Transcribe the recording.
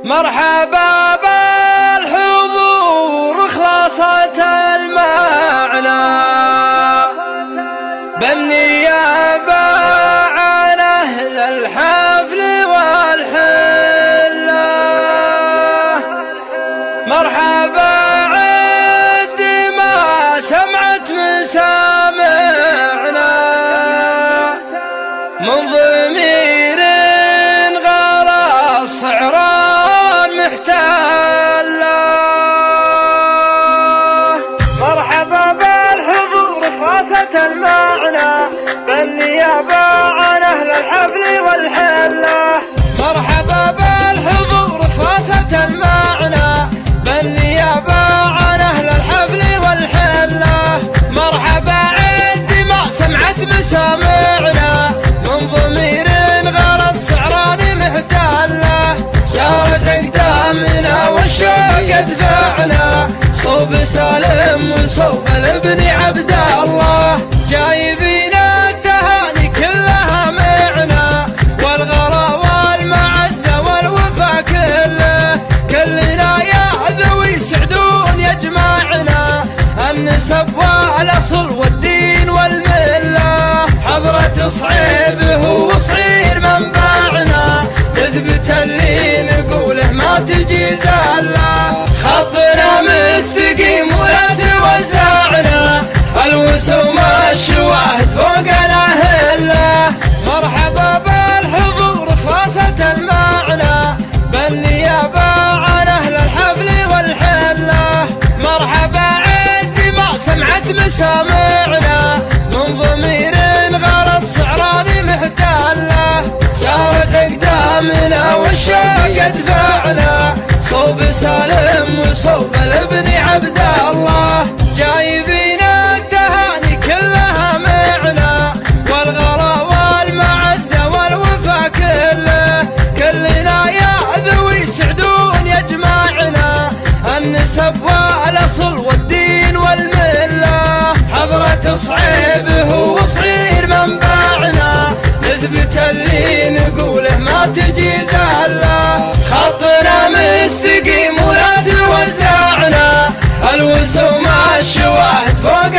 مرحبا بالحضور خلاصة المعنى بالنيابة عن أهل الحفل والحلة. مرحبا عد ما سمعت مسامعنا من ضمير غلا الصعران محتلة. مرحبا بالحضور خلاصة المعنى بالنيابة عن أهل الحفل والحلة. مرحبا بالحضور خلاصة المعنى بالنيابة عن أهل الحفل والحلة. مرحبا عد ما سمعت مسامعنا من ضمير غلا الصعران محتلة. سارت أقدامنا والشوق يدفعنا صوب سالم وصوب الابن عبد الله. جايبين التهاني كلها معنا والغلا والمعزة والوفا كلنا يا ذوي سعدون يجمعنا النسب والأصل والدين والملة. حضرة صعيبه وصعير منبعنا نثبت اللي نقوله ما تجي زلة. خطنا مستقيم ولا توزعنا الوسوم الشواهد فوق الأهلة. مرحبا بالحضور خلاصة المعنى بالنيابة عن أهل الحفل والحلة. مرحبا عد ما سمعت مسامعنا من ضمير غلا الصعران محتلة. سارت أقدامنا والشوق يدفعنا صوب سالم وصوب الابن عبد الله. جايبين التهاني كلها معنا والغلا والمعزة والوفا كلنا يا ذوي سعدون يجمعنا النسب والأصل والدين والملة. حضرة صعيبه وصعير منبعنا نثبت اللي نقوله ما تجي زلة. خطنا مستقيم ولا توزعنا الوسوم الشواهد فوق